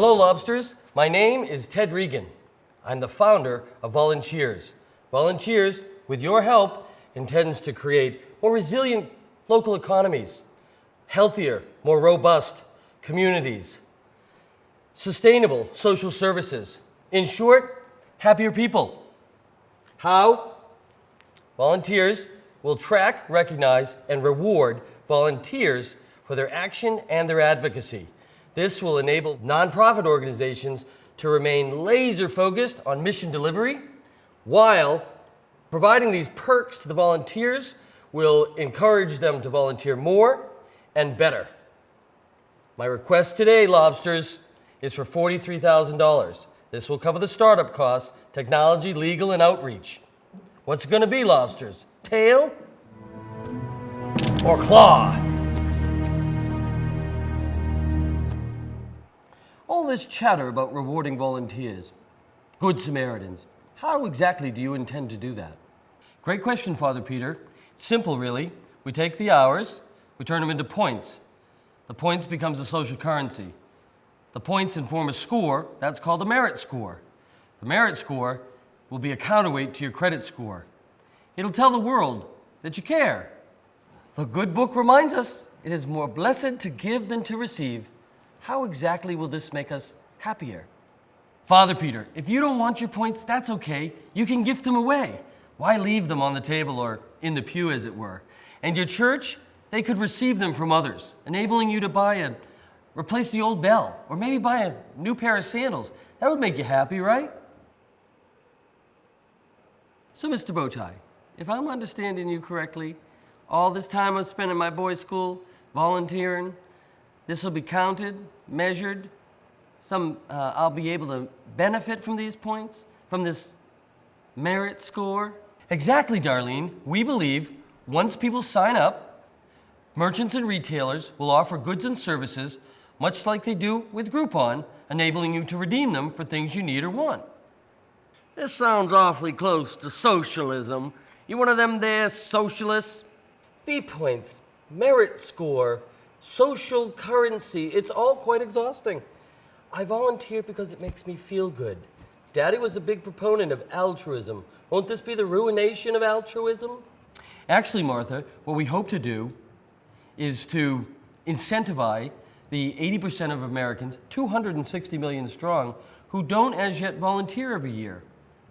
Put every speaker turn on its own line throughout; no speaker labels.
Hello, Lobsters. My name is Ted Regan. I'm the founder of VolunCheers. VolunCheers, with your help, intends to create more resilient local economies, healthier, more robust communities, sustainable social services. In short, happier people. How? VolunCheers will track, recognize, and reward volunteers for their action and their advocacy. This will enable nonprofit organizations to remain laser focused on mission delivery, while providing these perks to the volunteers will encourage them to volunteer more and better. My request today, Lobsters, is for $43,000. This will cover the startup costs, technology, legal, and outreach. What's it going to be, Lobsters? Tail or claw? All this chatter about rewarding volunteers, good Samaritans, how exactly do you intend to do that? Great question, Father Peter. It's simple, really. We take the hours, we turn them into points. The points becomes a social currency. The points inform a score, that's called a merit score. The merit score will be a counterweight to your credit score. It'll tell the world that you care. The good book reminds us it is more blessed to give than to receive. How exactly will this make us happier? Father Peter, if you don't want your points, that's okay. You can gift them away. Why leave them on the table or in the pew, as it were? And your church, they could receive them from others, enabling you to replace the old bell, or maybe buy a new pair of sandals. That would make you happy, right? So, Mr. Bowtie, if I'm understanding you correctly, all this time I've spent in my boys' school volunteering, this will be counted, measured. I'll be able to benefit from these points, from this merit score. Exactly, Darlene. We believe once people sign up, merchants and retailers will offer goods and services much like they do with Groupon, enabling you to redeem them for things you need or want.
This sounds awfully close to socialism. You one of them there socialists?
V-points, merit score, social currency, it's all quite exhausting. I volunteer because it makes me feel good. Daddy was a big proponent of altruism. Won't this be the ruination of altruism? Actually, Martha, what we hope to do is to incentivize the 80% of Americans, 260 million strong, who don't as yet volunteer every year.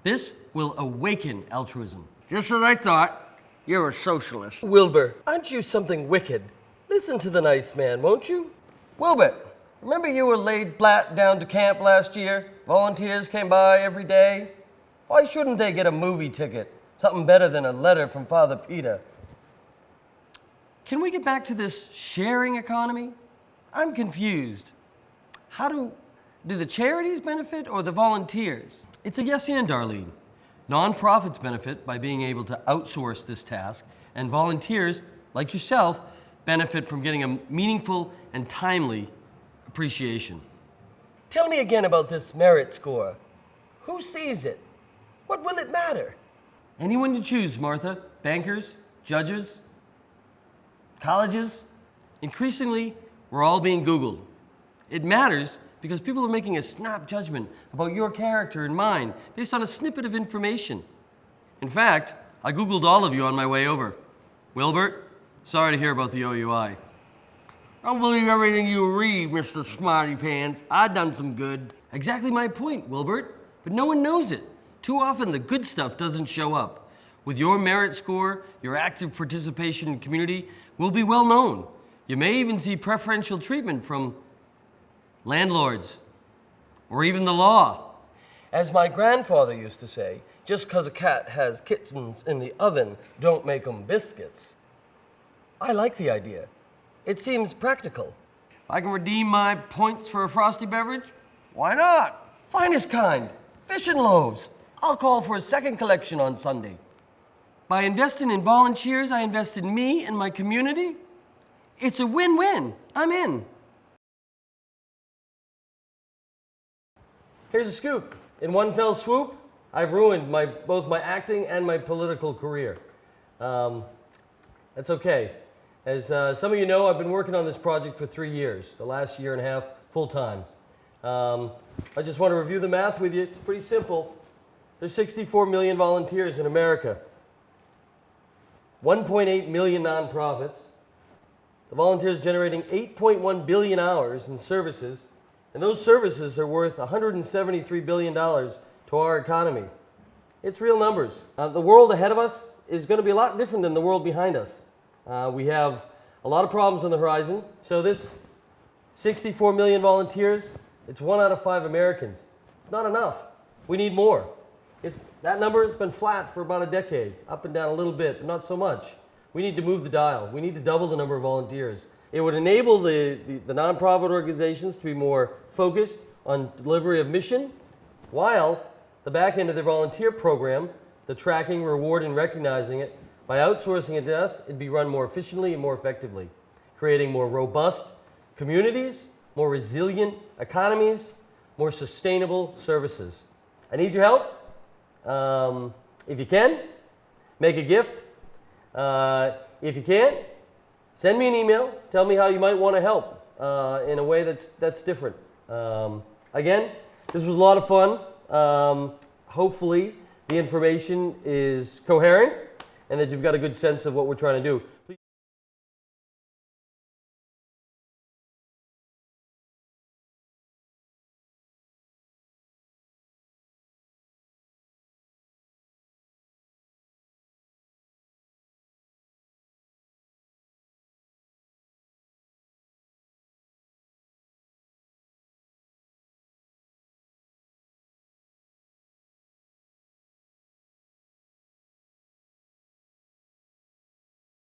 This will awaken altruism.
Just as I thought. You're a socialist.
Wilbur, aren't you something wicked? Listen to the nice man, won't you? Wilbur, remember you were laid flat down to camp last year? Volunteers came by every day. Why shouldn't they get a movie ticket? Something better than a letter from Father Peter. Can we get back to this sharing economy? I'm confused. How do the charities benefit or the volunteers? It's a yes and, Darlene. Nonprofits benefit by being able to outsource this task, and volunteers, like yourself, benefit from getting a meaningful and timely appreciation. Tell me again about this merit score. Who sees it? What will it matter? Anyone you choose, Martha. Bankers, judges, colleges. Increasingly, we're all being Googled. It matters because people are making a snap judgment about your character and mine based on a snippet of information. In fact, I Googled all of you on my way over. Wilbert, sorry to hear about the OUI.
Don't believe everything you read, Mr. Smarty Pants. I done some good.
Exactly my point, Wilbert. But no one knows it. Too often the good stuff doesn't show up. With your merit score, your active participation in community will be well known. You may even see preferential treatment from landlords or even the law. As my grandfather used to say, just 'cause a cat has kittens in the oven, don't make 'em biscuits. I like the idea. It seems practical.
If I can redeem my points for a frosty beverage, why not?
Finest kind, fish and loaves. I'll call for a second collection on Sunday. By investing in VolunCheers, I invest in me and my community. It's a win-win. I'm in. Here's a scoop. In one fell swoop, I've ruined both my acting and my political career. That's okay. As some of you know, I've been working on this project for 3 years, the last year and a half full-time. I just want to review the math with you. It's pretty simple. There's 64 million volunteers in America, 1.8 million nonprofits. The volunteers generating 8.1 billion hours in services, and those services are worth $173 billion to our economy. It's real numbers. The world ahead of us is going to be a lot different than the world behind us. We have a lot of problems on the horizon. So this 64 million volunteers, it's 1 out of 5 Americans. It's not enough. We need more. That number has been flat for about a decade, up and down a little bit, but not so much. We need to move the dial. We need to double the number of volunteers. It would enable the nonprofit organizations to be more focused on delivery of mission, while the back end of their volunteer program, the tracking, reward, and recognizing it, by outsourcing it to us, it'd be run more efficiently and more effectively, creating more robust communities, more resilient economies, more sustainable services. I need your help. If you can, make a gift. If you can't, send me an email. Tell me how you might want to help in a way that's different. Again, this was a lot of fun. Hopefully, the information is coherent and that you've got a good sense of what we're trying to do.